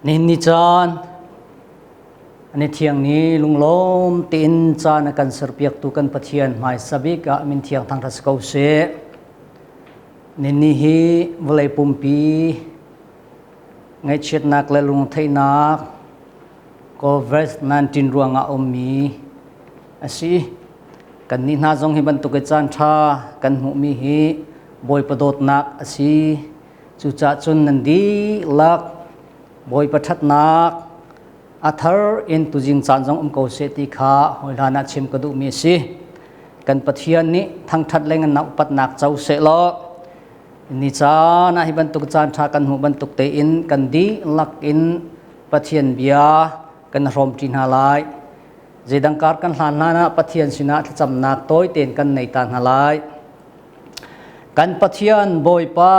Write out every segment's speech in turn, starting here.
นินนิจานอันนี้เที่ยงนี้ลุงล้มตีนจานกันเสร์เปียกตุกันปะเทียนหมายสบิกะมินเที่ยงทางทัศกาวเสนินนิฮีวลัยปุ่มปีไงเช็ดนักและลุงไทยนักก็เวส19รวงอาอมมีอาศัยกันนินาจงฮิบันตุกจานชากันหุมีฮีบอยประโดดนักอาศัยจุจ่าจุนนันดีลักบอยประทัดนักอัธร์อินตุจิงจานจงเกาเสติขาหอยลานาชิมกระดูมีสิกันปะเทียนนี้ทั้งทัดแรงนักปัดนักเจ้าเสลอนิจานะฮิบันตุกจานชากันหุบันตุกเตอินกันดีลักอินปะเทียนเบียกันรวมจินหาลายเจดังการกันหลานนาปะเทียนสินะที่จำนักต้อยเตียนกันในตานหาลายกันปะเทียนบอยป้า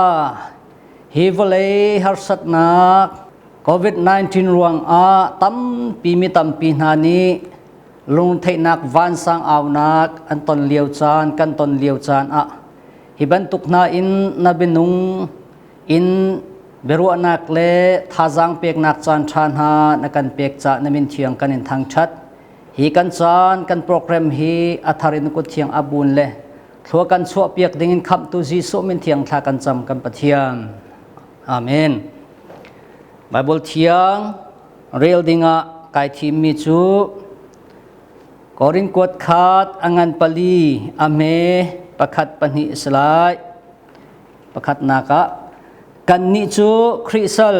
ฮิวเลฮาร์สัตนักโควิด-19 รวงตั้มปีมีตั้มปีนานี้ลุงเทนักวันสังเอานักอันตนเลียวจานกันตนเลียวจานฮิบันตุกนาอินนาบินุงอินเบรุอนักเลท่าจังเปียกนักจานชานหานักกันเปียกจะนมินเทียงกันในทางชัดฮีกันจานกันโปรแกรมฮีอัธารินกุเทียงอาบุญเลทัวกันชัวเปียกดิ่งคำตุจีสุมินเทียงทากันจำกันปะเทียงอาเมนไบเบิลเทียงเรียลดิ่งไกทีมิจูกอรินกวดขาดอังันปลีอเมประคัดปนิสลายประคัดนากะกันนิจูคริสล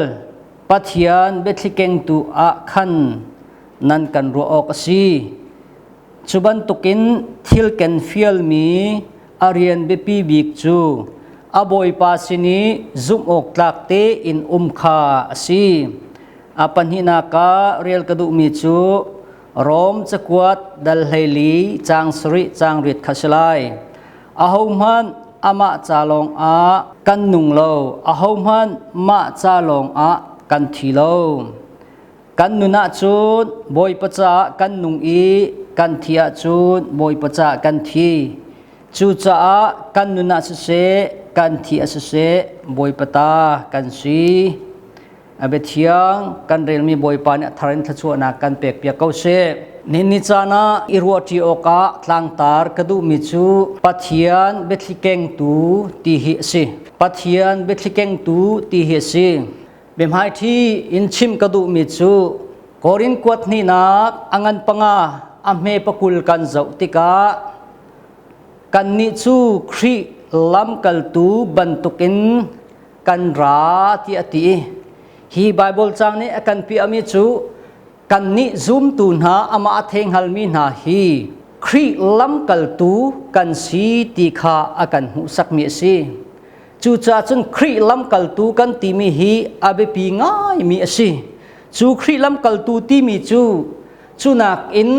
ปัทยานเบทลิเกงตูอาคันนันกันรัวออกสีจุบันตุกินทิลเกนฟิลมีอารียนเบปีบิกจูอบอยปาสินีซุมอกตักเตอินคาสีอาปันหินากาเรียลกระดูมิจูรอมจะกวดดัลเฮลีจางสริจางริดขัสไลอาหงมันอามาจาลงกันนุงโลอาหงมันมาจาลงกันทีโลกันนุนาจูนบอยปะจากันนุงอีกันทีอาจูนบอยปะจากันทีจูจ้ากันนุนาสุเสกันทีอาสุเสบอยปะตากันสีอาเบทียงกันเรียนมีบอยปานะทารินทัชวนากันเปียกเปียกเกาเสนินิจานะอิรัวทีโอกาทางตาร์กระดูมิจูปัทยานเบทลิเกงตูตีหิสิปัทยานเบทลิเกงตูตีหิสิเบมไฮที่อินชิมกระดูมิจูกอรินกวดนี่นักอังันปังอาเมปกุลกันเจ้าติกากันนิจูครีลัมกัลตูบันตุกินกันราที่อติฮีไบเบิลจังนี้กันพิอามิจูกันนิซุมตูนาอามาเทงฮัลมีนาฮีครีลัมกัลตูกันสีติขาอากันหุสักมีสีจูจ่าจนครีลัมกัลตูกันติมีฮีอาเบปีง่ายมีสีจูครีลัมกัลตูติมีจูนักอิน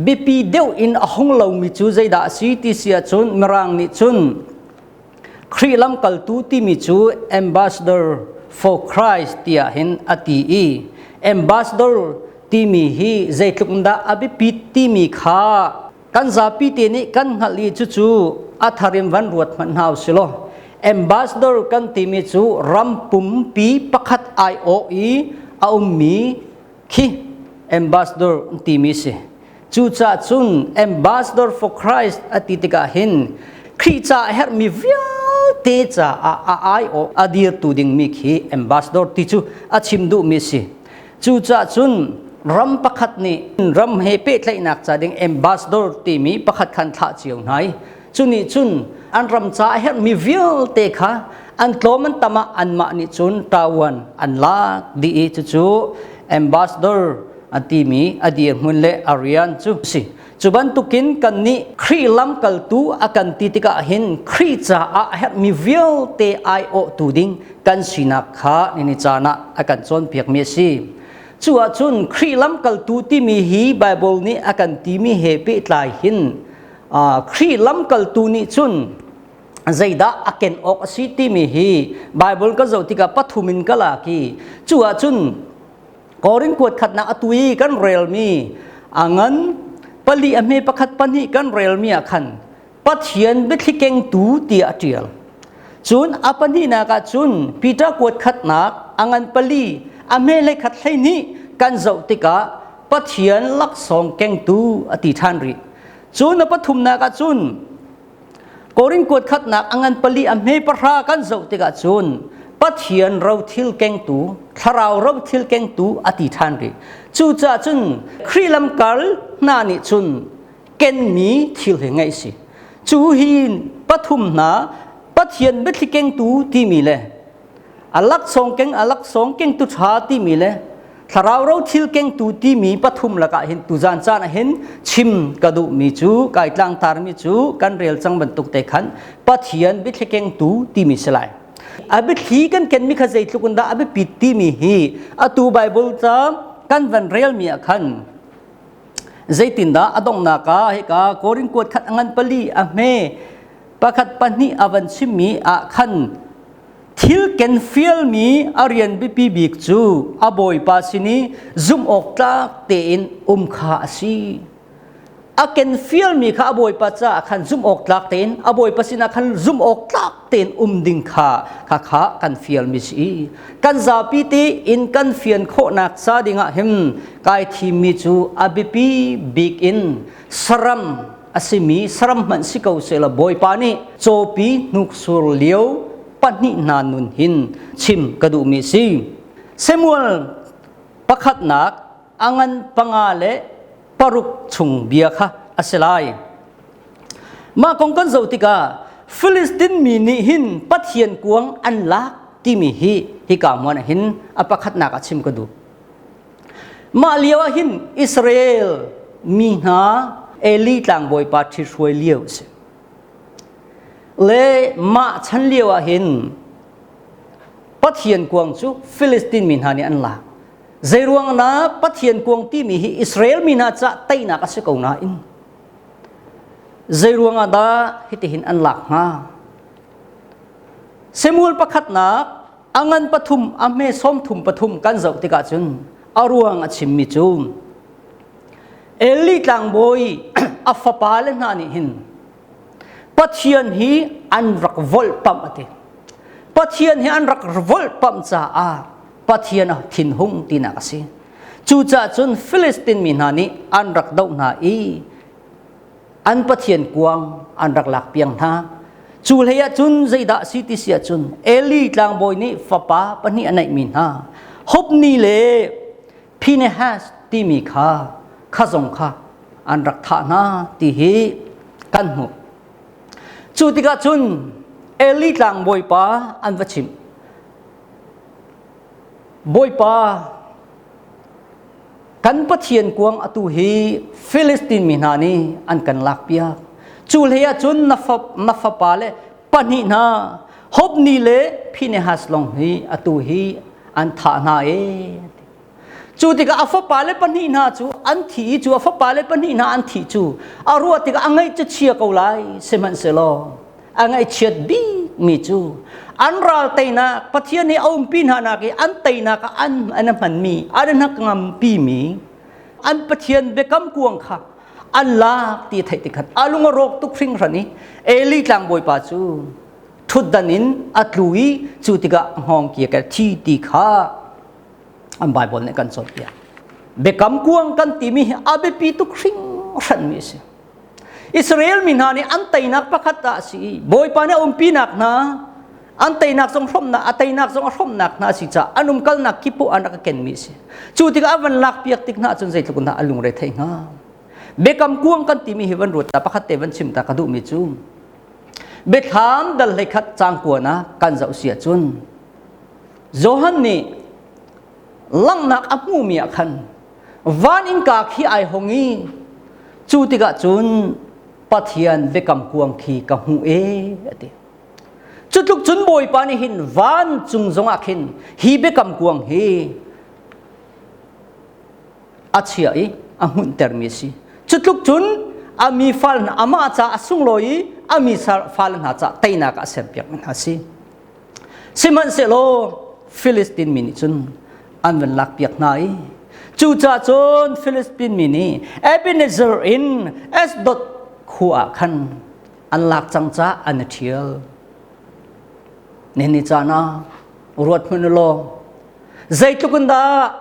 เบปีเดียวอินอหงเหลามีจูใจด่าสีติเสียจนมรังนิจุนครีลัมกัลตูติมีจู ambassador for Christ เตียเห็นอติอีambassador ที่มีฮีใจทุกนดาอภิปิที่มีข้ากันซาปิเตนิกันหัลีจูอัธาริมวันรวดมันหาวสิโล ambassador กันที่มีจูรัมปุ่มปีประคัดไอโออีอาอุมีคี ambassador ที่มีสิจูจ่าจุน ambassador for Christ อติติกาเห็นคริจ่าเฮร์มีวิลเตจ่าไอโออดีร์ตูดิงมีคี ambassador ที่จูอาชิมดูมีสิจูจ่าจุนรัมประคัดนี่รัมเฮเปตเลยนักจ่าดิง ambassador ที่มีประคัดคันท่าเจียวไหนจุนี่จุนอันรัมจ่าเฮร์มีวิลเตค่ะอันโตมันตมาอันมานี่จุนตาวันอันลาดีจู ambassadorอันที่มีอดีตมุนเลอาริยันจูสิจุบันตุกินกันนี้ครีลัมกัลตูอากันติติกาเห็นครีจ่าอาเฮมีวิลเตไอโอตูดิงกันสินักขานิจานะอากันจนเพียกเมสีจัวจุนครีลัมกัลตูที่มีฮีไบเบิลนี้อากันที่มีเฮเปตลายหินครีลัมกัลตูนี้จุนใจด่าอาเกนออกสิที่มีฮีไบเบิลก็จะติกาปัทุมินก็ลากีจัวจุนกอรินกวดขัดนักอตุยกันเรลมีอังันปลีอเมประคัดปนีกันเรลมีอาคันปัทเฮียนเบทลิเกงตูตีอาเทียลจุนอปนีนักจุนปีตากวดขัดนักอังันปลี อเมเลยขัดให้นี้กันเจ้าติกาปะเทียนลักสองแกงตูอติทานริจูนปฐุมนากาจูนโกรินกวดขัดนักอังันปลีอเมปรากันเจ้าติกาจูนปะเทียนเราทิลแกงตูทาราวเราทิลแกงตูอติทานริจูจ่าจุนครีลัมกัลนานิจุนเกนมีทิลเหงไงสิจูหินปฐุมนาปะเทียนเบทิแกงตูที่มีเลยอลักสองแกงตุชาที่มีเลยถ้าเราทิลแกงตูที่มีปฐุมละก็เห็นตุจานจานเห็นชิมกระดูมีจูไก่กลางตารมีจูกันเรียลจังบรรทุกเตะขันปะเทียนเบทิแกงตูที่มีสลายอาบิทีกันเกนมีขจัยทุกันดาอาบิปิดที่มีฮีอตูไบเบิลจ้ากันวันเรียลมีอาคันใจตินดาอดงนาคาเฮกาโกรินกวดขัดอังันปลีอเมปะขัดปนีอวันชิมีอาคันทิลเกนฟิลมีอารียนบิปีบิกจูอบอยปาสินีซุมออกตากเตนขาสีอาเกนฟิลมีข้าอบอยปัจจาขันซุมออกตากเตนอบอยปัสินาขันซุมออกตากเตนดิงขากันฟิลมีสีกันซาปีตีอินกันฟิลโคนักซาดิงะหิมกายทีมีจูอบิปีบิกอินสรัมอาสิมีสรัมมันสิเกาเซลบอยปานีโจปีนุกสุรเลียวปนินานุนหินชิมกระดูมีซีเซมูลประคัดนักอังันปังอาเลปรุกชุงเบียค่ะอัสลายมาคงกันเจ้าติกาฟิลิสตินมีนิหินปัทเทียนกวงอันลักที่มีฮิกามวันหินอประคัดนักชิมกระดูมาเลียวหินอิสราเอลมีหาเอลีต่างบอยปาทิช่วยเลี้ยวเลมาฉันเลียวเห็นปัทเทียนกวงจูฟิลิสตินมินหานี่อันละใจรวงนะปัทเทียนกวงที่มีอิสราเอลมินาจะไตนักสิกาวนาอินใจรวงดาฮิติหินอันหลักมาเซมูลประคัดนักอังันปฐุมอเมสอมทุมปฐุมกันเจ้าติกาจุนอารวงชิมมิจูเอลิตังบอยอัฟปาเลนานี่หินปัทเทียนฮีอันรักวอลปั๊มอติปัทเทียนฮีอันรักวอลปั๊มจ้าปัทเทียนทินหงตินักสิจูจ่าจุนฟิลิสตินมินานีอันรักดาวนาอีอันปัทเทียนกวางอันรักหลักเปียงท่าจูเลียจุนใจดาสิติเสียจุนเอลีกลางบอยนี่ฟ้าป้าปนีอันไหนมินาฮบนี่เลพิเนฮัสที่มีข้าจงข้าอันรักท่านาที่ฮีกันหูจูติกาจุนเอลิกลางบอยป้าอันวัชิมบอยป้ากันปัทเทียนกวงอตุฮีฟิลิสตินมินานีอันกันลักเปียจูเลียจุนนัฟปาเลปนินาฮบนีเลพิเนฮัสลงฮีอตุฮีอันทานาเอจูติกาอัฟปาเลปนินาจูอันทีจูอัฟปาเลปนินาอันทีจูอารัวติกาอังไงจะเชียกเอาไลเซมันเซโลอังไงเชียดบีมีจูอันรัลเตนักปัทเทียนนี้เอาปีนหานักอันเตนักอันมันมีอันนักงามปีมีอันปัทเทียนเบกัมกวงค่ะอันลาตีไทยติขัดอาลุงรกตุกฟิงรันี่เอลิกลางบอยปาจูทุดดันินอัตลุยจูติกาห้องเกียร์ที่ตีข้าอันไบเบิลเนี่ยกันสดเดียเบกัมกวงกันตีมีอาเบปีตุกฟิงรันมีสิอิสราเอลมินานี่อันเตนักประคัตตาสิบอยปาเนี่ยปีนักนะอันเตนักทรงพรมนะอันเตนักทรงพรมนักนะสิจ้าอันุมกัลนักกิปุอันนักเก่งมีสิจูติกาวันลักเปียกติกนะจนใจทุกคนนะอลุงเรทัยงาเบกัมกวงกันตีมีเหวันรุตตาประคัตเตวันชิมตากระดูมีจูเบถามดัลเลขัดจางกัวนะกันจะเสียจุนโจฮันนี่ลังนักอับมูมีอาคันวานินกาขี้ไอหงีจูติกาจุนปัทเทียนเบกัมกวงขี้กับหูเอติจุดลุกจุนบอยปานิหินวานจุงจงอาคินฮีเบกัมกวงฮีอาเชียอาหุ่นเตอร์มิซีจุดลุกจุนอามีฟัลอามาจ่าสุงลอยอามีฟัลนาจ่าเตยนักเสพเปียกมันฮาซีซิมันเซโลฟิลิสตินมินิจุนอันเป็นลักเปียกนายจูจ่าจุนฟิลิสตินมินิเอบิเนเซอร์อินเอสดอทขัวขันอันลักจังจ่าอันเทียลเนนิจานะรวดมันโล zai tukunda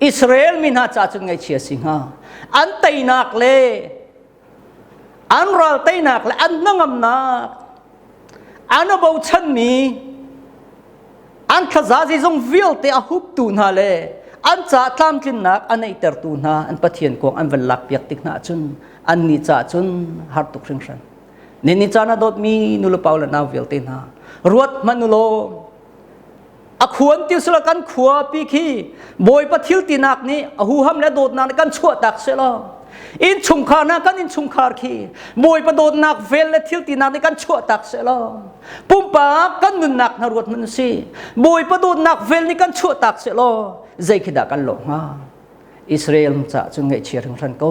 Israel min ha cha chun ngai chia singa an tainak le an ral tainak le an nangam na an bau chan mi an khaza ji jong vil te a hup tu na le an cha tlam tlin nak an ei ter tu na an pathian kong an van lak piak tik na chun an ni cha chun har tuk ring san ni cha na dot mi nulo paula na vil te na ruat manulo a khuan ti sula kan khua pi khi boi pathil ti nak ni a hu ham le dot na kan chua tak se lo in chung kha na kan in chung khar khi boi pa dot nak vel le thil ti nak ni kan chua tak se lo pum pa kan nun nak na ruat man si boi pa dot nak vel ni kan chua tak se lo zai khida kan lo ha Israel cha chung ngai chia thang ran ko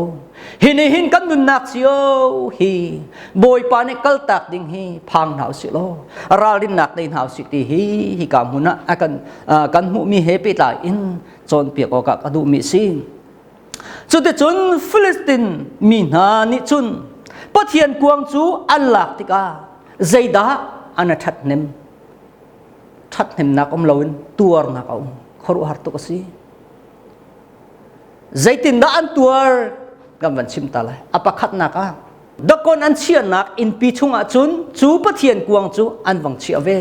hin kan nun nak sio hi boi pa ne kal tak ding hi phang nau si lo ral din nak dei nau si ti hi kam huna akan kan mu mi he pe ta in chon pi ko ka du mi si chu te chun Philistine mi na ni chun pathian kuang chu an lak tika zaida ana that nem na kom loin tuar na ka khoru har to ka si zaitin da an tuar gam van chim ta lai apakhat na ka dakon an chian nak in pi chunga chun chu pathian kuang chu an wang chi ave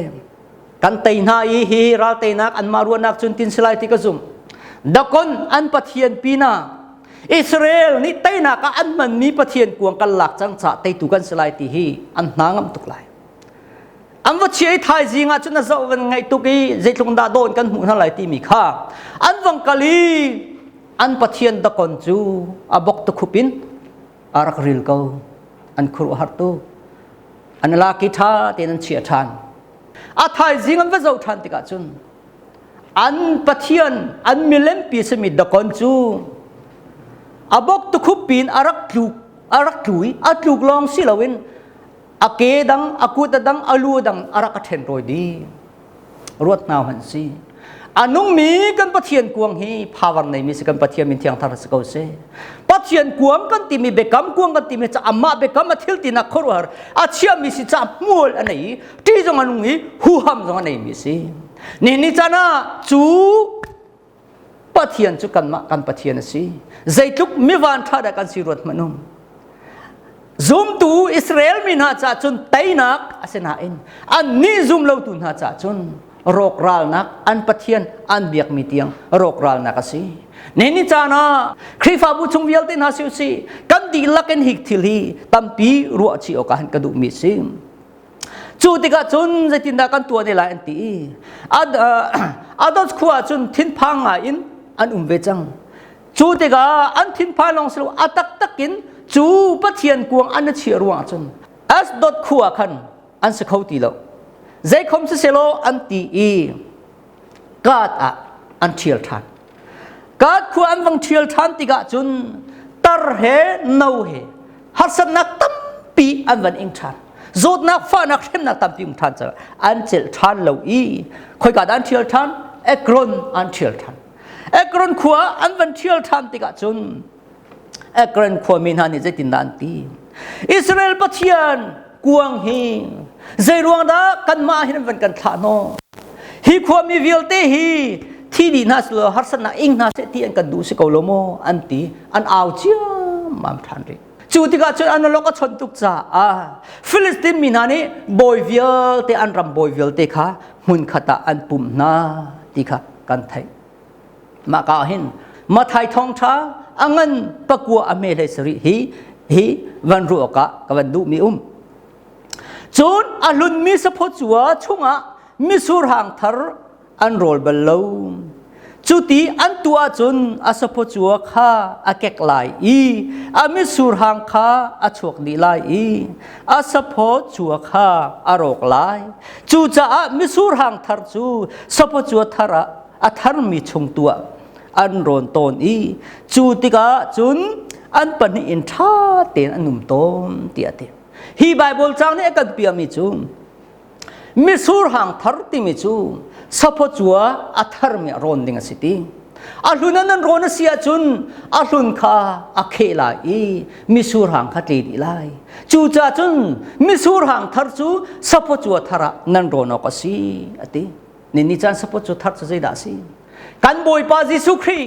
kan tai na hi ral tai nak an maru nak chun tin silai ti ka zum dakon an pathian pi na Israel ni tai na ka an man ni pathian kuang kan lak chang cha tai tu kan silai ti hi an hnangam tuk lai an wa chi thai jinga chun na zo wan ngai tu ki zeitlung da don kan hu na lai ti mi kha an wang kali an pathian da kon chu abok to khupin arak ril ko an khuru har tu an la ki tha ten an chia than a thai jing an va zo than ti ka chun an pathian an milem pi se mi da kon chu abok to khupin arak lui atluk long si lawin ake dang akut dang alu dang arak a then roi di ruat naw han si anung mi kan pathian kuang hi power nei mi se kan pathian min thiang thar se ko se pathian kuang kan ti mi bekam kuang kan ti mi cha amma bekam athil ti na khorwar a chia mi si cha mul anei ti jong anung hi hu ham jong anei mi si ni chana chu pathian chu kan pathian si zaitluk mi van tha da kan si rot manum zoom tu Israel min ha cha chun tainak asena in an ni zoom lo tu ha cha chun rok ral nak an pathian an biak mi tiang rok ral nak asi neni chana khrifa bu chung vial te na siu si kan di laken hik thil hi tampi ru chi o kan ka du mi sim chu ti ka chun zatin da kan tua ni la an ti ados khuwa chun thin phanga in an ve chang chu ti ga an thin pha long slu atak takin chu pathian kuang an chi ruwa chun as dot khuwa khan an se khau ti lo zai khom se selo anti e kat a an thial than kat khu an wang thial than ti ga chun tar he no he hasan nak tam pi an van ing than zot nak fa nak hem nak tam pi ung than cha an chel than lo i khoi ka dan thial than ekron an thial than ekron khuwa an van thial than ti ga chun ekron khuwa min han ni zai tin dan ti Israel pathian kuang hi zai ruang da kan ma hin van kan tha no hi khwa mi vil te hi thi di na slo har san na ing na se ti an kan du se ko lo mo an ti an aw chia mam than ri chu ti ga chu an lo ka chon tuk cha Philistine mi na ni boy vil te an ram boy vil te kha hun khata an pum na ti kha kan thai ma ka hin ma thai thong tha angan pakua ame le sri hi van ru ka van du mi chun alun mi support chua chunga mi sur hang thar an rol balo chuti an tua chun a support chua kha a kek lai a mi sur hang kha a chok di lai a support chua kha a rok lai chu cha mi sur hang thar chu support chua thara a thar mi chung tua an ron ton chu ti ka chun an pani in tha ten anum tom ti ate hi Bible chang ne kan pia mi chu mi sur hang thar ti mi chu sapo chua athar mi ron ding asiti aluna nan ron sia chun alun kha akhela mi sur hang kha ti lai chu cha chun mi sur hang thar chu sapo chua thara nan ron ka si ati ni chan sapo chu thar chu da si กันบอยปาจิสุครี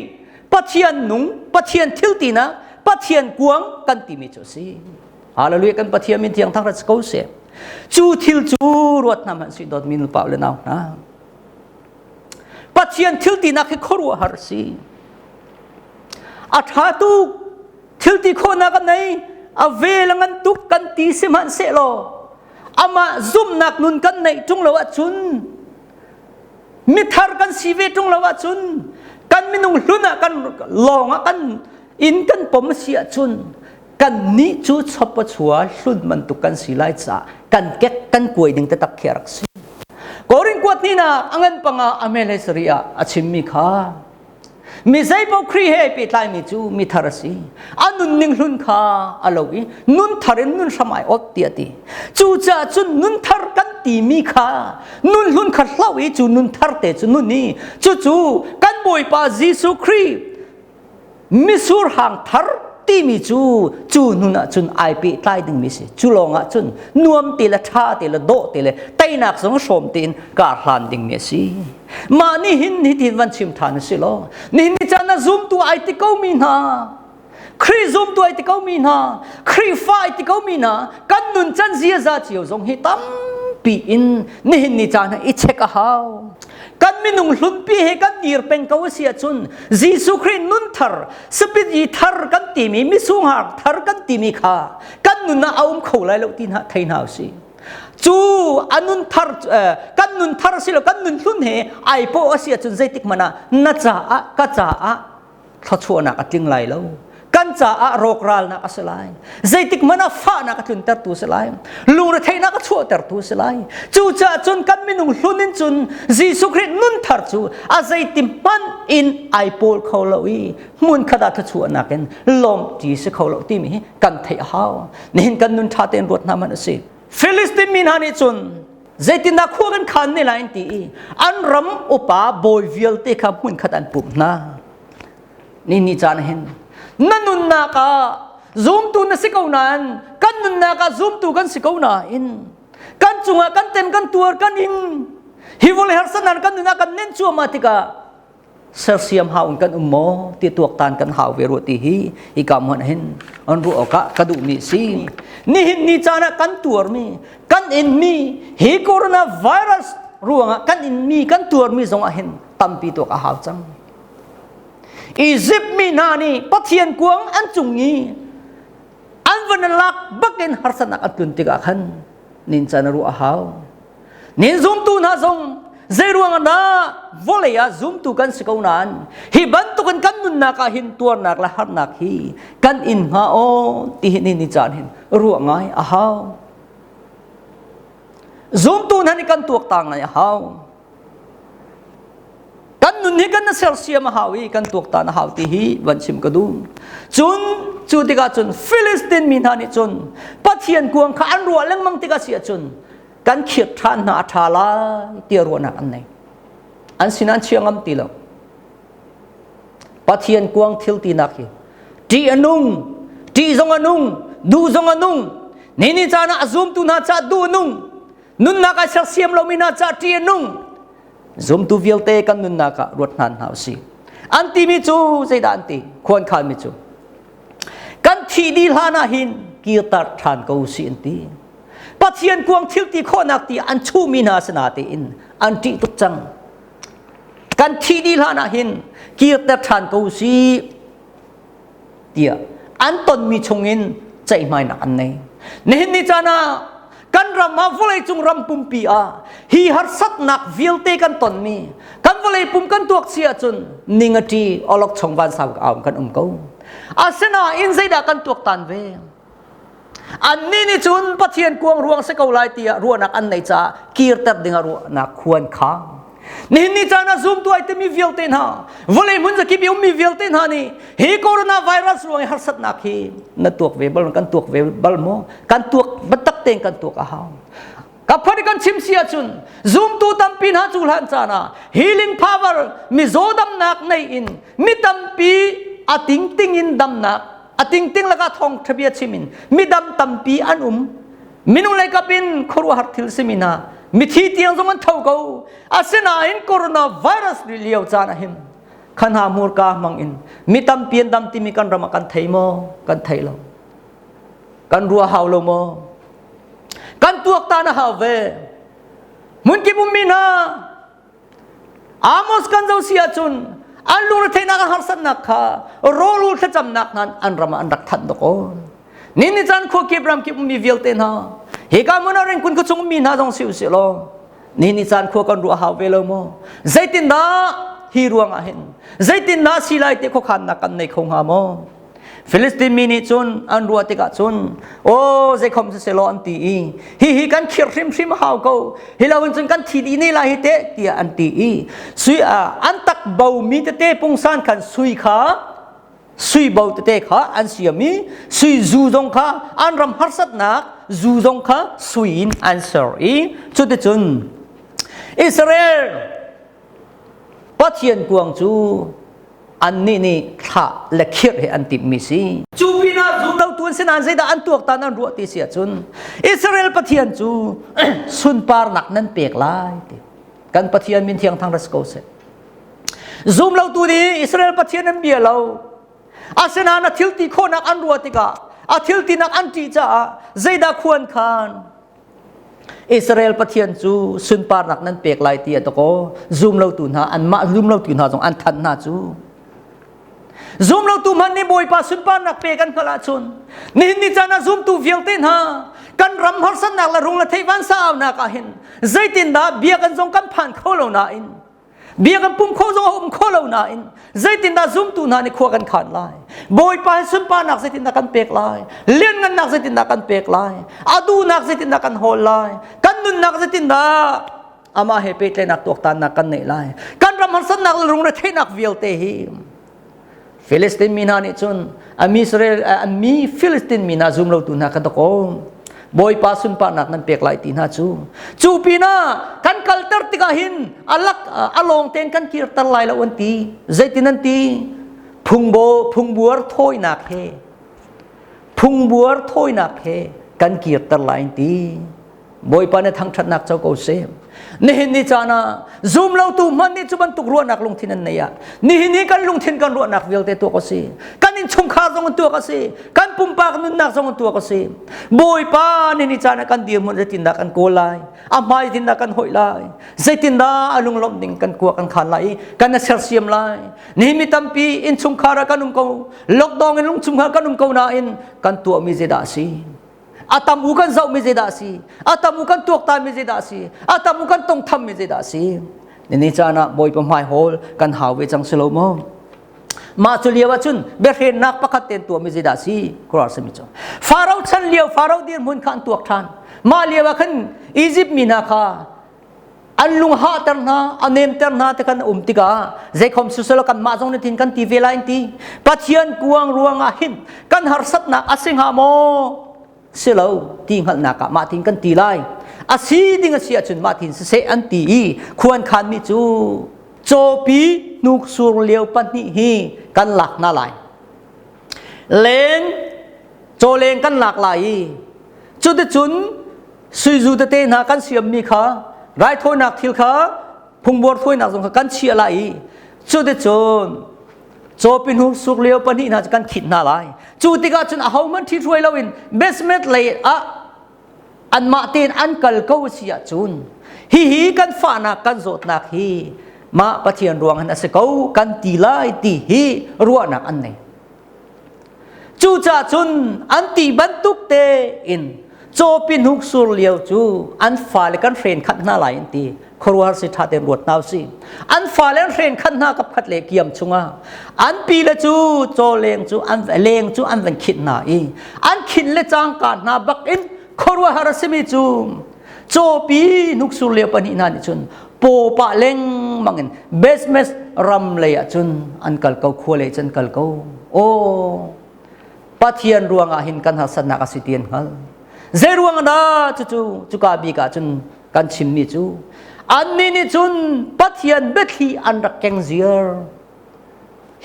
ปัทยันนุงปัทยันทิลตีนะปัทยันกวงกันติมิจุสีฮาเลลูยากันปัทยันมินเทียงทั้งรัสกูเสจูทิลจูรวดน้ำมันสิดอดมินุลปาเลนาวนะปัทยันทิลตีนักให้ขรัวฮาร์ซีอัฐาตุทิลตีโคนักกันไหนอเวลังันตุกันตีสิมันเสโลอามาซุ่มนักนุนกันไหนจงละวัจุนมิทาร์กันสีเวจงละวัจุนกันมินุงลุนะกันลองกันอินกันปมเสียจุนกันนิจูชอบปัจจุบันลุนมันตุกันสีไลจ่ากันเก็กกันกวยดึงตะตักเขียรักสีกอรินกวดนี่นะอังเงินปังอาเมเลสเรียอาชิมมิคามิใจพอครีเฮปิดไลมิจูมิทาร์สีอันนุนนิงลุนข้าอโลวีนุนทารินนุนสมัยอดเตียตีจูจ่าจุนนุนทาร์กันตีมิคานุนลุนขัดเล่าอีจูนุนทาร์เตจูนุนนี่จูกันบอยปาจิสุครีมิสูร์หางทาร์ตีมิจูนุนจุนไอปิดไลดึงมิสิจูลงจุนนวมตีละท่าตีละโดตีละไตนักสงสมตีนกาหลันดึงมิสิมานี่หินวันชิมทานสิโลนี่จานะซุมตัวไอติเกามีนาครีซุมตัวไอติเกามีนาครีฟ้าไอติเกามีนากันนุนจันเสียจะเจียวทรงฮิตัมปีอินนี่จานะอิเชกะฮาวกันมินุงลุนปีเฮกันดีร์เป็นกาวเสียจุนจีสุครีนุนทาร์สปิดยีทาร์กันตีมีมิสุงหาทาร์กันตีมีข้ากันนุนน่าเอาเขาไล่ลูกตีนหาไทยนาวสิจูอันนุนทาร์กันนุนทาร์สิแล้วกันนุนลุนเฮไอโปอาเซียจุนใจติกมานะนัจจาอะกัจจาอะทัชวนักติงไลแล้วกันจ่าโรคราลนักสลายใจติกมันฟ้านักตุนเตอร์ตูสลายลูระเทนักชั่วเตอร์ตูสลายจูจ่าจุนกันมินุงลุนินจุนจีสุครินุนทาร์จูอาใจติมันอินไอโปลเขาเลวีมุนขดาทัชวนักเองลมจีสเขาเลวตีมีกันเทียหาวนี่กันนุนท่าเต็นรถน้ำมันสิฟิลิสตินมินฮานิจุนใจตินักขัวกันขันในไลน์ตีอันรำอุปาบอยวิลเตขับมุนขดันปุ่มนะนี่จานเห็นนั่นนุนนักซูมตูนสิกเอานันกันนุนนักซูมตูกันสิกเอานาอินกันจุงกันเต็มกันตัวกันอินฮิวเลหร์สันนันกันนุนนักกันเน้นชัวมาติกาเสียเสียมหาอุนกันโมติตัวตานกันหาเวรุติฮีอีกามันเห็นอันรู้ออกกระดูมีสินี่จานะกันตัวมีกันอินมีฮีโคโรนาไวรัสรู้งะกันอินมีกันตัวมีสองเห็นตั้มปีตัวกะหาวจังอียิปต์มีนานีปัทยันกวงอันจุงงี้อันวันลักบักเกนฮาร์สนักอัตุนติกาขันนินจานารูอาหาวนินซุมตูนาซงเจรวงนาวอลเลยซุมตูกันสกาวนันฮิบันตุกันกันนุนนักหินตัวนักละฮัรนักฮีกันอินฮาโอที่นิจานหินรัวง่ายอาหาวซุมตูนันกันตัวต่างนะอาหาวกันนุนนี่กันน่ะเซลเซียมหาวีกันตัวตาหาวที่ฮีวันชิมกระดุมจุดที่กาจุนฟิลิสตินมินฮานิจุนปัทยันกวงข้าอันรัวเล่งมังที่กาเสียจุนกันเขียดทานนาทาลาเตียรัวนักอันไหนอันสินันเชียงอัมตีแล้วปัทยันกวงทิลตีนักฮีตีอนุงตีซงอนุงดูซงอนุงนี่จานะซุมตุนาจัดดูอนุงนุนนักเซลเซียมเรามีนาจัดตีอนุงซุมตูวิลเตกันนุนนักรถนันหาวสิอันตีมิจูใจดันตีควรขานมิจูกันทีดีลานาหินกีตัดทานกูสิอันตีปัทยันกวงทิลตีข้อนักตีอันชูมินาสนาตีอินอันตีตุจังกันทีดีลานาหินกีตัดทานกูสิเดียอันตนมีชงอินใจไม่หนักอันนี้นี่จานะกันรำมาฟลายจุงรำปุ่มปีอาฮีฮาร์สัตนักวิลเตกันตนมีกันฟลายปุ่มกันตัวเสียจุนนิงตีอลอกชงวันสาวเอากันเขาอาเซนาอินใจดักกันตัวตันเวอันนี้นี่จุนปัทยันกวงรวงเสกเอาไลตีรัวนักอันไหนจ้ากีร์ตัดดิ่งรัวนักควรค้างนี่จานะซูมตัวไอติมีวิลเตนฮาวลายมุนจะคิดมีวิลเตนฮานี่ฮีโคโรนาไวรัสรวงฮาร์สัตนักฮีนัดตัวเวบลกันตัวเวบลโมกันตัวบัตตักเตงกันตัวกะฮาวกับพอดีกันชิมเสียจุนซูมตัวตั้มปีนหาจุลันจานะฮีลิ่งพาวเวอร์มิโซดัมนักในอินมิตั้มปีอติงติงอินดัมนักอติงติงละกะทองทะเบียชิมินมิดัมตั้มปีอันมินุเลยกับอินครัวฮัตทิลซิมินา มิทีเตียงสมันเท่ากูอาเซนาอินโคโรนาไวรัสเลี้ยวจานะหินขันหามูรกามังอินมีตำเปียนตำที่มีกันรำกันไทยโมกันไทยเรากันรัวหาวโลโมกันตัวตานะหาเวมุนกิบุมินาอามอสกันเจ้าเสียจุนอันลูรเทนักหัรสันนักข้ารอลูรจำนักนั้นอันรำอันรักทันตะโกนี่นิจันโคกิบรำกิบุมีเวลเตนะเฮกามุนาเรงคุณก็จงมีนาจงสิวสิโลนี่นิจันโคกันรัวหาเวลโมใจตินนาฮีรวงอาหินใจตินนาสิไลเตโคขันนักกันในคงหาโมฟิลิสตินมินิจุนอันรัวติกาจุนโอ้ใจคอมเซโลอันตีฮีกันคิริมริมหาวกูฮิลาวินจุนกันทีดีนี่ลาฮิเตตีอันตีสุยอันตักเบามีเตปุงซานกันสุยขาสุยเบาเตขาอันเสียมีสุยจูจงขาอันรำฮัรสัตนักจูจงขาสุยอันเสรีจุดจุนอิสราเอลปัจเจียนกวางจูอันนี้นี่ถ้าเล็กเขียนอันติมิสีจูบินาจูเราตัวเส้นอันเสดอันตัวตานันรัวติเสียจุนอิสราเอลปัจเจียนจูสุนปาร์นักนั้นเปียกลายกันปัจเจียนมินเทียงทางรัสโกเซซูมเราตัวนี้อิสราเอลปัจเจียนนั้นเบียเราอาเซนานาทิลตีโคนักอันรัวติกาอาทิลตีนักอันจีจ้าเจดาควรคานอิสราเอลปัจเจียนจูสุนปาร์นักนั้นเปียกลายตีตะโกซูมเราตัวน่ะอันมาซูมเราตัวน่ะจงอันทันน่ะจูซูมเราตัวมันนี่บอยป้าสุนปานักเปกันขลาชนนี่จานะซูมตัวเฟียลเต้นฮะกันรำฮัรสันนักละรุงละเทวันสาวนักเห็นใจตินดาเบียกันจงกันผ่านเข้าเราหน้าอินเบียกันปุ่มเข้าจงหุ่มเข้าเราหน้าอินใจตินดาซูมตัวน่ะนี่ขวากันขันลายบอยป้าสุนปานักใจตินดากันเปกลายเลี้ยงกันนักใจตินดากันเปกลายอาดูนักใจตินดากันโหลลายกันนุนนักใจตินดาอามาเฮเปตเลนักตัวตานนักกันเนลายกันรำฮัรสันนักละรุงละเทนักเวียลเตหิมฟิลิสตินมีนานี่จนอิสราเอลมีฟิลิสตินมีนาซุมเราตุนนักตะโกบอยปาสุนปานักนั้นเปียกไหลตีน่าจูปีน่ากันคัลเตอร์ติกาหินอัลลักอัลลองเต็นกันกีร์ตัลไลละวันตีใจตินันตีพุงบัวถอยนักเฮพุงบัวถอยนักเฮกันกีร์ตัลไลตีบอยปาเนี่ยทั้งชัดนักเจ้าเกาเซมนี่จานะซูมเราตูมันนี่จุบันตุกรัวนักลงทินันเนี่ยนี่กันลงทินกันรัวนักเวลเตตัวก็สิกันอินชงขาจงตัวก็สิกันปุ่มปากนุนนักจงตัวก็สิบอยปานี่จานะกันเดียมันจะตินดักกันโกลายอามาตินดักกันหอยลายใจตินดาอลุงลมดิ่งกันกัวกันขันลายกันเสือเสียมลายนี่มีตัมปีอินชงขาระกันนุ่มเกาล็อกดองอินลุงชงขากันนุ่มเกานาอินกันตัวมีเจดาซีatamukan zau mezedasi atamukan tuakta mezedasi atamukan tongtham mezedasi ni chana boy pamhai hol kan hawe chang slomo ma chuliawa chun berhe nak pakhaten tu mezedasi krar semi cho farao chan liaw farao dir mun khan tuak than ma liawa khan egypt mina kha anlung ha tarna anem tarna te kan umtika zekhom suselo kan ma jong ne tin kan ti velain ti pathian kuang ruanga hin kan harsat na asing ha mo selo ting hal naka ma ting kan ti lai asi ding asia chun ma tin se an ti khuan khan mi chu chopi nuk sur leo pan ni hi kan lak na lai leng cho leng kan lak lai chu de chun sui zu de te na kan siam mi kha rai thoi nak thil kha phung bor thoi nak jong kan chia lai chu de chun chopi nuk sur leo pan ni na kan khit na laiจูติกาจนเอามันที่ช่วยเราอินเบสเมตเลยอันมาเตียนอันกัลเกาเสียจุนฮีกันฟ้านักกันโจดนักฮีมาปะเทียนรวงหันอสเกากันตีไลตีฮีรัวนักอันนี้จูจ่าจุนอันตีบรรทุกเตอินโจปินหุกสุรเลียวจูอันฟ้าเลยกันเฟรนขัดหน้าไหลอันตีครัวสิทธาเต็มรวดนาวสิอันฟ้าเล่นเรนขันหน้ากับขัดเล็กเยี่ยมชุงอ่ะอันปีละจูโจเลงจูอันเลงจูอันเป็นขิดหน้าอีอันขิดเลจางการหน้าบักอินครัวหาราสิมีจูโจปีนุกสุเลียปนินานิจุนโปปะเลงมังอินเบสเมสรำเลยจุนอันกัลเกาครัวเลยจันกัลเกาโอ้ปะเทียนรวงอาหินกันหาสนักสิเตียนฮัลเจรวงนะจูกาบีกาจุนกันชิมมีจูอันนี้นี่จุนปะเทียนเบ็ดฮีอันรักแกงเซียร์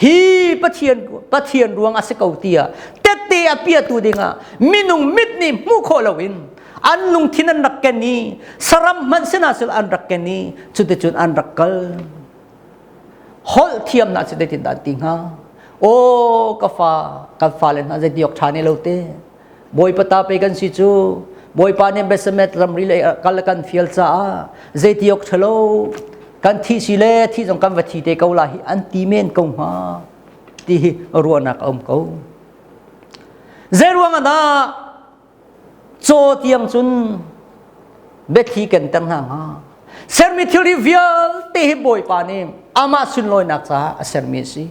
ฮีปะเทียนรวงอาศัยเกาเตียเตะเปียตัวดิ่งอ่ะมินุงมิดนี่มุขโลวิน อันลุงที่นั่นรักแกนี้สรัมมันเสนาสุลอันรักแกนี้จุดจุดอันรักกัลฮอลเทียมน่าจะได้ติดดันติงฮะโอ้กาฟ้าเลยน่าจะดีออกชาเนโลเต้บอยปตาไปกันสิจูบอยปาเนี่ยเบสเมตรำริเลยกัลกันฟิลซ่าเจดีออกชโลกันที่สิเลที่จงกันวัตถีเตกาลาฮิอันตีเมนกงฮะที่รัวนักอมเขาเจรัวงนะโจเตียงจุนเบทีกันตั้งห่างฮะเซอร์มิทิริวิลที่บอยปานี่อามาสุนลอยนักจ้าเซอร์มิซี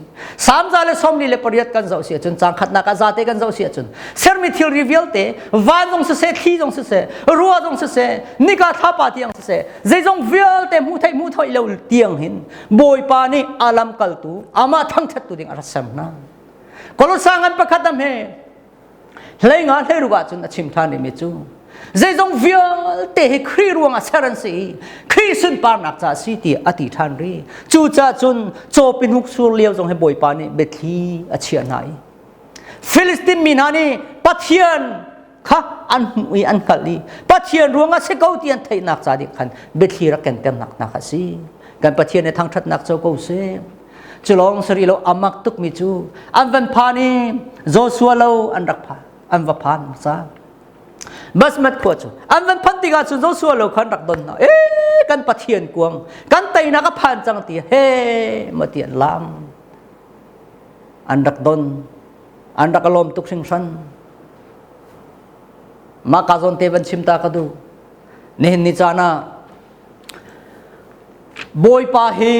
สามจาเลสอมลีเลปริยัดกันเจ้าเสียจนจางขัดนักอาซาเตกันเจ้าเสียจนเซอร์มิทิริวิลเตวันจงเสทีจงเสรัวจงเสนิกาทับปาที่จงเสเจจงวิลเตมุทัยเลวเตียงหินบอยปานี่อาลัมกัลตูอามาทั้งชัดตัวดิ่งอารัสมนะกอลสังกันประคัดดำเฮเลยงานให้รู้ว่าจนชิมทานนี่จูเจจงวิลเตะครีรวงอาเซรันสีครีสุนปานักจ่าสีตีอธิทานรีจูจ่าจุนโจปินหุกสูเลียวจงให้บอยปานี่เบทีอาเชียนไหนฟิลิสตินมีนานี่ปัทเทียนค่ะอันมีอันกัลลีปัทเทียนรวงอาเซก้าเตียนไทยนักจ่าดิคันเบทีรักกันเต็มนักสีกันปัทเทียนในทางทัดนักเจ้าก้าเซจุลองสรีโลอามักตุกมิจูอันวันพานี่โจสัวโลอันรักพาอันวัพานซาบัสมัดขวดจูอันวันพันติกาจุนโจสัวโลขันรักดนนะกันปะเทียนกวงกันไตนักพันจังตีเฮมาเตียนลามอันรักดนอันรักลมตุกสิงสันมากาจนเทวันชิมตากระดูเนหินนิจานะบอยปาฮี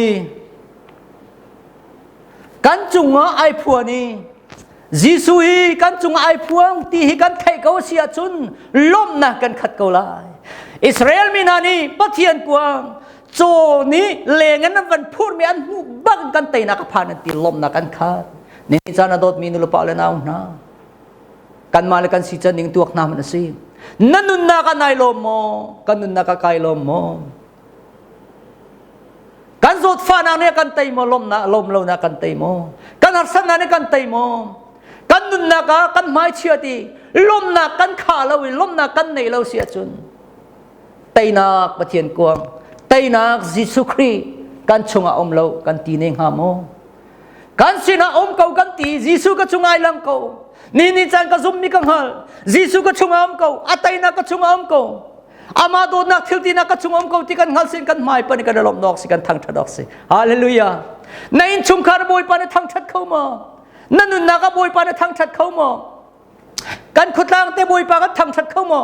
กันจุงไอพัวนี้จิสุยกันจุงไอพวงที่กันไทยเขาเสียจุนล้มนะกันขัดเขาลายอิสราเอลมีนานีปะเทียนกวางโจนี้เลงนั้นวันพูดมีอันมุบังกันไตนักพานันตีล้มนะกันขัดนี่จานาดดมีนุลปาเลนเอานะกันมาเลกันสิจันยิงตัวขนามันสินั่นนุนนักกันไอลมโมกันนุนนักกันไกลมโมกันสุดฟ้านาเนี่ยกันไตโมลมนะลมเรานะกันไตโมกันหัศนาเนี่ยกันไตโมกันนุนนักกันไม่เชื่อตีลมนักกันขาเราลมนักกันในเราเสียจนไตนักปะเทียนกวงไตนักจิสุครีกันชงอาอมเรากันตีเนงหาโมกันสินะอมเขากันตีจิสุก็ชงไอลังเขานี่จังก็ซุมมีกังหัลจิสุก็ชงอาอมเขาอัตไตนักก็ชงอาอมเขาอามาโดนักทิลตีนักก็ชงอาอมเขาที่กันหัลสิกันไม่ปนกันลมนอกสิกันทั้งชัดออกสิฮาเลลูยาในอินชุมคาร์บอยปานทั้งชัดเข้ามานั่นนุนนักบอยปานทั้งชัดเข้ามากันขุดล่างเตบอยปากันทั้งชัดเข้ามา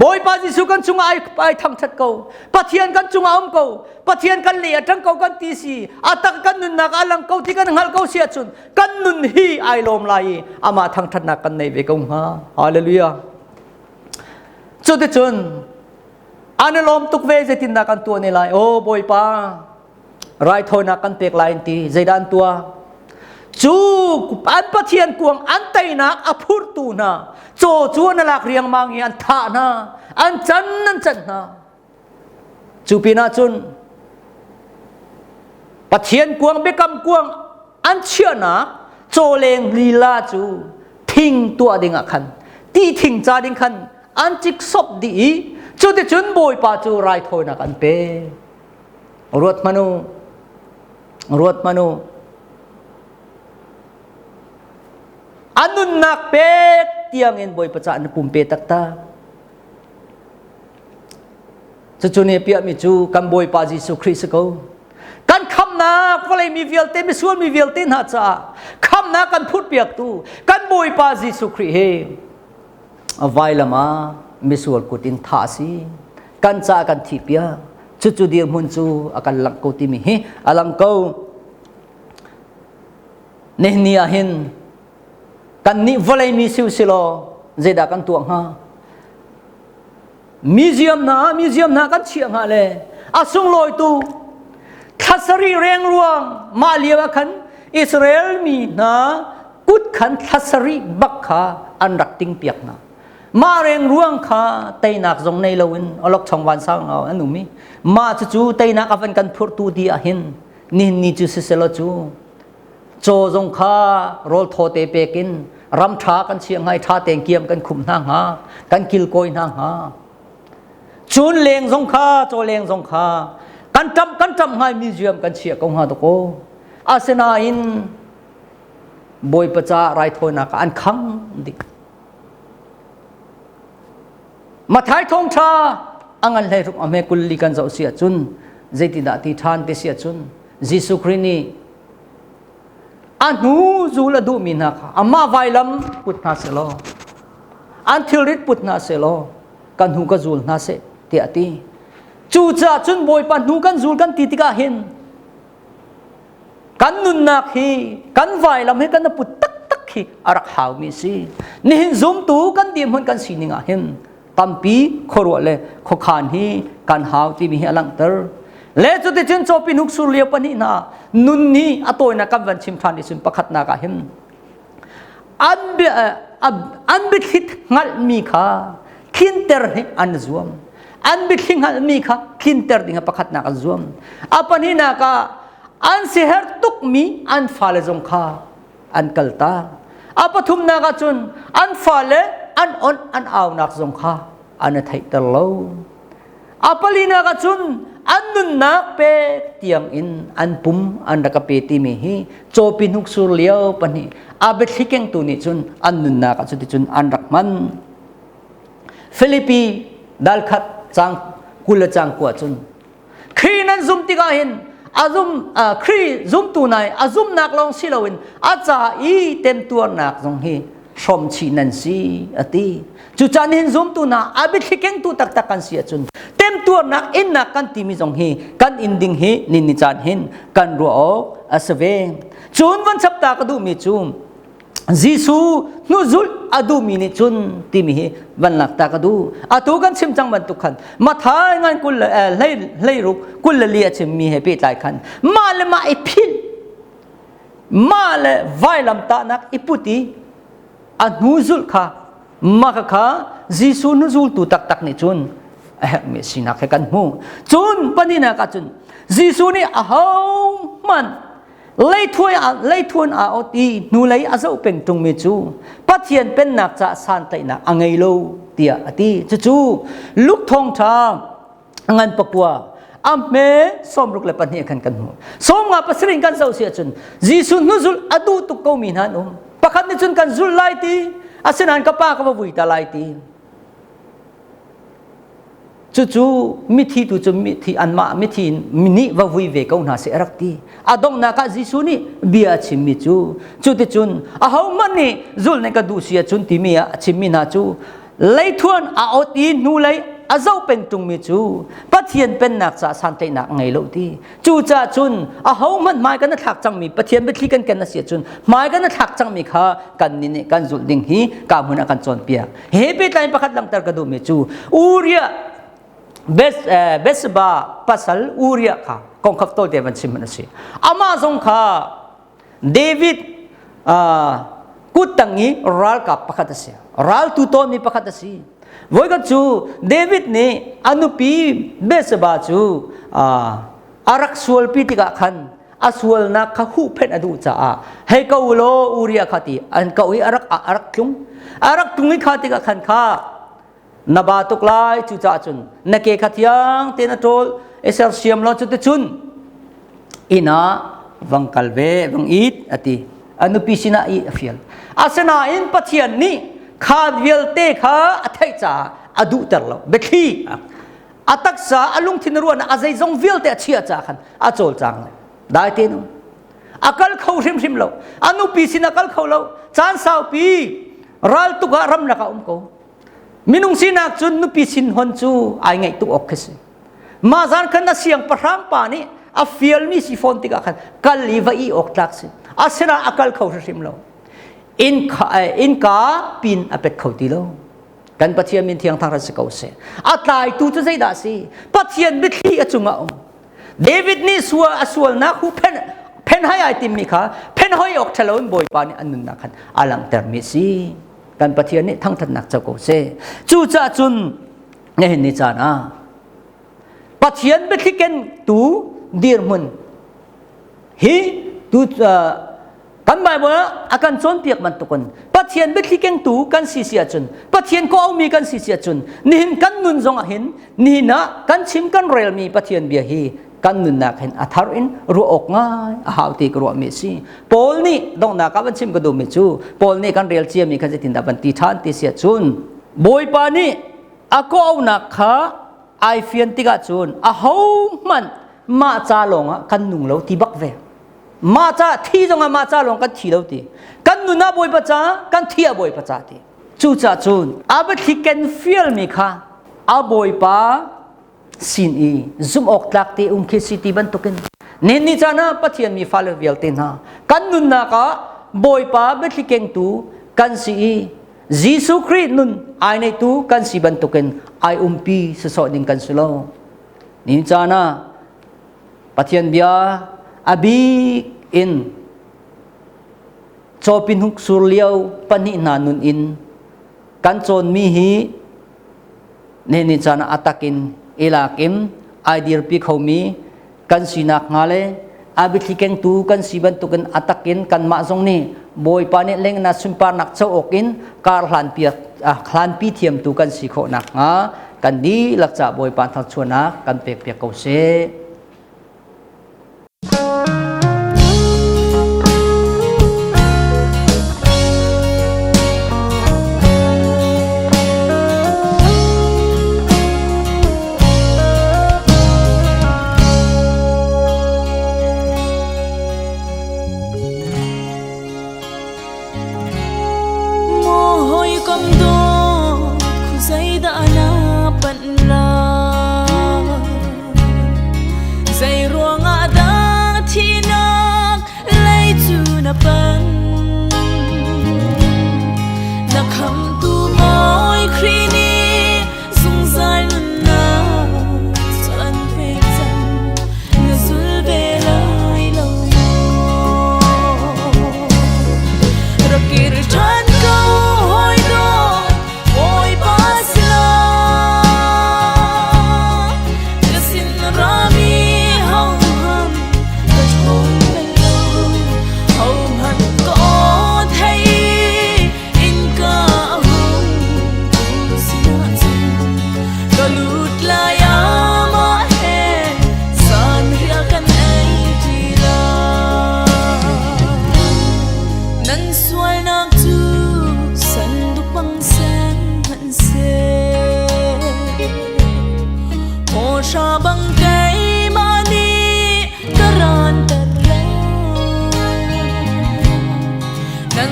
บอยปาจิสุกันจุงไอไปทั้งชัดเขาปะเทียนกันจุงอาอมเขาปะเทียนกันเลียทั้งเขากันตีสีอัตกันนุนนักอลังเขาที่กันหัลเขาเสียจุนกันนุนฮีไอลมไหลอามาทั้งชัดนักกันในเวกงฮาฮาเลลูยาจุดจุนอันลมตุกเวจตินนักกันตัวนี่ไลโอ้บอยปาไรโทนักกันเปกไลน์ตีใจดันตัวจูอันปะเทียนกวงอันไตนักอภูรตูนะโจจวนลักเรียงมังยันท่านะอันจันนั่นจันนะจูปีนาจุนปะเทียนกวงเบกำกวงอันเชื่อนะโจเลงลีลาจูทิ้งตัวดิ่งขันตีทิ้งจาดิ่งขันอันจิกศพดีจูที่จุนบอยปาจูไรโทนักอันเปรวดมนูอันนุนนักเป็ดเตียงเงินบอยประจานปุ่มเป็ดตักตาจุนเอเปียมิจูกันบอยปาจิสุคริสโกกันคำนักว่าเลยมีเวลเต้ไม่ส่วนมีเวลเต้นหาจ้าคำนักกันพูดเปียกตูกันบอยปาจิสุคริเฮเอาไว้ละมาไม่ส่วนกุตินท่าสีกันจ้ากันทีเปียจุเดียมุนจูอากันหลังกูติมีเฮอลังกูเนหนีอาหินกันนี่วลัยมีสิวสิโลเจดากันตัวฮะมิวเซียมนะกันเชียงฮะเลยอาสุงลอยตูทัศรีเรียงรวงมาเลียวกันอิสราเอลมีนะกุดขันทัศรีบักขาอันรักติงเปียกนะมาเรียงรวงขาไตนักจงในลวินอลกช่องวันสร้างเอาอันนู้มีมาจู่ไตนักอฟันกันพูดตูดีอาหินนี่จู่สิเซลจู่โจจงข้ารอลโทเตเปกินรำช้ากันเชียงให้ช้าเตงเกียมกันคุมนางหากันกิลโกยนางหา จุนเลงสงคาโจเลงสงคากันจำง่ายมิวเซียมกันเชียกงหาตะโกอาเซนาอินบอยประจาไรทอยนักอันขังดิมาท้ายทงชาอังอันเลยรุกอเมกุลลิกันเจ้าเสียจุนเจติดาติทานเตเสียจุนยิสุครินีอันหูจูลดูมินักอามาไวลัมพุทนาเสลอันทิริตพุทนาเสลกันหูกันจูลนาเสเตียตีจูจ่าจุนบอยปันหูกันจูลกันติติกาเห็นกันนุนนักฮีกันไวลัมให้กันพุทตักฮีอารักหาวมิซีนี่เห็นซุมตูกันดีมันกันสีนิงาเห็นตัมปีขรัวเลยขขานฮีกันหาวที่มีอลังเตอร์เลจุดที่จุนโจปินุกสุเลียปนินานุนนี้อตัวนักวันชิมทานดิสุนประคัตนากาเห็นอันบิคิดงัลมีข้าคินเตอร์ให้อันซวมอันบิคิดงัลมีข้าคินเตอร์ดิ่งประคัตนากาซวมอปนินากาอันเสียร์ตุกมีอันฟาเลจงข้าอันกัลตาอปทุมนากาจุนอันฟาเลอันอ่อนอันเอานักจงข้าอันไทยตะโลอปลีนากาจุนอันนุนนักเปเตียงอินอันปุ่มอันรักเปติมีฮีโจปินุกสุเลียวปนีอาเบทิเกงตุนิจุนอันนุนนักจุดจุนอันรักมันฟิลิปปีดัลขัดจังกุลจังกว่าจุนครีนันซุมติกาหินอาซุมครีซุมตุนายอาซุมนักลองสิลาวินอาจาอีเต็มตัวนักจงฮีชมชีนันซีอติจุจันหินซุมตุนาอาเบทิเกงตุตักกันเสียจุนเต็มตัวนักอินนักกันติมิจงฮีกันอินดิงฮีนินิจานหินกันรัวออกอาสเวจุนวันสัปดาห์ก็ดูมีจุมยิสูนุจุลอดูมีนิจุนติมิฮีวันหลักตาก็ดูอาตุกันชิมจังมันตุขันมาท้ายงานกุลเลยรุกกุลเลียชิมมีให้ปีตายขันมาเลมาอิพิลมาเลไวลัมตานักอิปุติอันนุจุลค่ะมาค่ะยิสูนุจุลตุตักนิจุนมีสินักกันหูจุนปนินักจุนยิสูนี่อาหงมันเลยทวนอาอตีนูเลยอาจจะเป็นตรงมิจูปัจเจียนเป็นนักจะสันตินักอังไงโลเตียอตีจู่ลุกทองทางงานปกว่าอเมสมรุกเลยปนิกันหูสมงาปัสริงกันเจ้าเสียจุนยิสูนุจุลอดูตุกเขามีนันประคันนิจุนกันจุลไลตีอาศัยนันกับป้ากับบุยตาไลตีจู่มิธีตุจุมิธีอันมามิธีมินิวาวิเวกเอาหน้าเสรักตีอาดงนักจิสุนีเบียชิมิจู่ติจุนอาหามันนี่จุลในกระดูเสียจุนติมีอาชิมินาจู่เลยทวนอาอตีนูเลยอาเจ้าเป็นตรงมิจู่ปัจเจียนเป็นนักจะสันตินักไงโลตีจู่จ่าจุนอาหามันหมายกันนักถักจังมีปัจเจียนเป็นที่กันนักเสียจุนหมายกันนักถักจังมีข้ากันนี่กันจุลดิ่งฮีกามุนักกันจนเปียเฮปิดไลน์ประคัดลังตรกระดูมิจู่อูเรียเบสบาปัสลอูเรียค่ะกองขับโตเดวันซิมันสิอามาซงค่ะเดวิดกุตังนี้รัลกับประคัตเสียรัลตุโตมีประคัตสีวันก็จูเดวิดนี่อนุปีเบสบาจูอารักสวลปีติกะขันอาสวลนักขหูเพนอดูจ้าให้เขาโลอูเรียขัดอันเขาอารักตุงนี้ขัดติกะขันค่ะนบาตุกลายจุจ่าจุนนักเกขัดยังเตนโตลเอเซลเซียมลอจุดจุนอินาวังคัลเววังอีดอติอนุปิสินาอีฟิลอาสนาอินปัจเจียนนี้ขาดวิลเตขาอัฐิจ่าอดุตรลเบคีอัตักษาอลุงทินรัวนะอาใจจงวิลเตเชียจ่าขันอาโจลจังได้เตนุอากัลเขาริมเราอนุปิสินากัลเขาเราจานสาวปีรัลตุกะรำนักอุ้มเขามินุงสินักจุนนุปิสินฮอนจูไอไงตุกออกสิมาจานขันนัเสียงปรามปานี่อาฟิลมีสิฟอนติกะขันกัลลีวอีออกทักสิอาเสนาอากัลเขาริมเราอินกาปินอเป็ดเขาตีเรากันปัจเจียนมินเทียงทางรัศกาวเสอาตายตูจะใจดาสิปัจเจียนบิดที่อจุงเอาเดวิดนี่สวลนักหูเพนให้ไอติมมีค่ะเพนให้ออกเฉลิมบ่อยปานี่อันนึงนักขันอาลังเตอร์มิซีกันปฏิญาณนี้ทั้งทันนักเจ้าโกเซจู่จ่าจุนเนี่ยเห็นนิจานะปฏิญาณเป็นที่เก่งตูดีร์มุนฮีตู กันบ่ายว่าอาการจนเปียกมันตุกันปัจเจียนเบ็ดที่เก่งตูกันสีเสียจุนปัจเจียนก็เอามีกันสีเสียจุนนี่กันนุนจงเห็นนี่นะกันชิมกันเรลมีปัจเจียนเบียฮีกันนุนนักเห็นอัธารินรู้ออกง่ายอาหารตีกรัวเมซี่ปอลนี่ดองนักกันชิมก็ดูไม่จูปอลนี่กันเรลเจียมีกันจะตินดับันตีทานตีเสียจุนบอยปานี่อาก็เอานักขาไอเฟียนติกาจุนอาหูมันมาจาลงกันนุ่งเราตีบักเวมาจ้าที่จงมาจ้าลงกันที่เราตีกันนุนาบอยปัจจากันที่อาบอยปัจจาตีจู่จ้าจูนอาบัดที่กันฟิลมีค่ะอาบอยป้าสินอีซุ่มออกหลักตีเคสิตีบันตุกินเนนี่จ้านะปัจเจียนมีฟาเลเวลเตนะกันนุนาค่ะบอยป้าบัดที่เก่งตูกันสียิสุคริสต์นุนไอในตูกันสีบันตุกินไอปีสสอดิงกันสุโลนี่จ้านะปัจเจียนเบียabi in chopin huk surliau pani nanun in kanchon mi hi ne ni chana atakin ilakim aidir pi khomi kan sinak ngale abi thikeng tu kan siban tu kan atakin kan ma jong ni boy pani leng na sumpar nak chau okin kar hlan pi thiam tu kan si kho nak nga kan di lakcha boy pan thak chuana kan pek pek ko se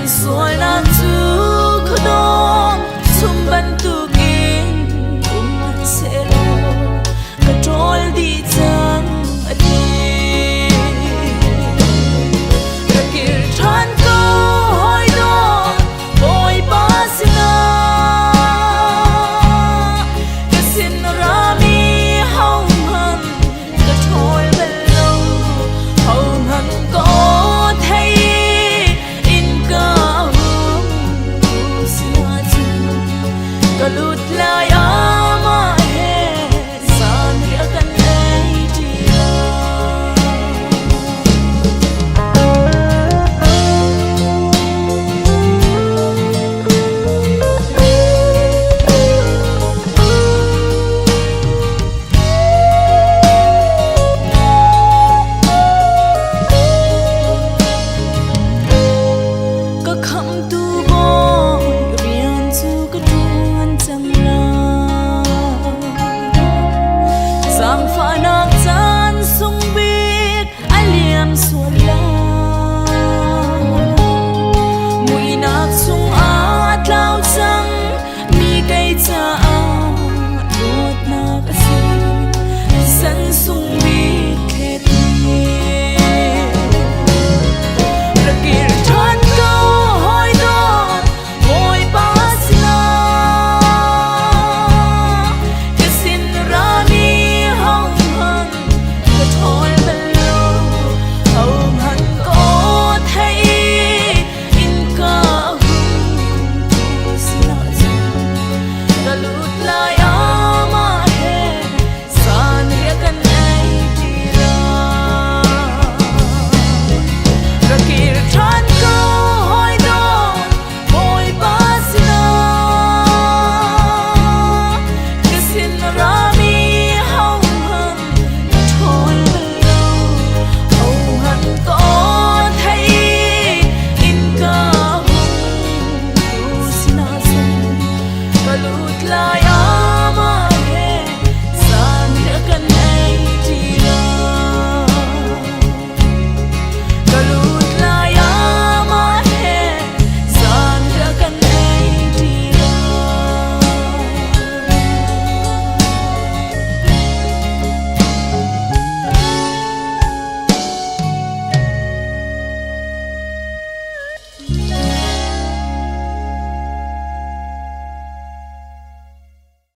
Soy na tu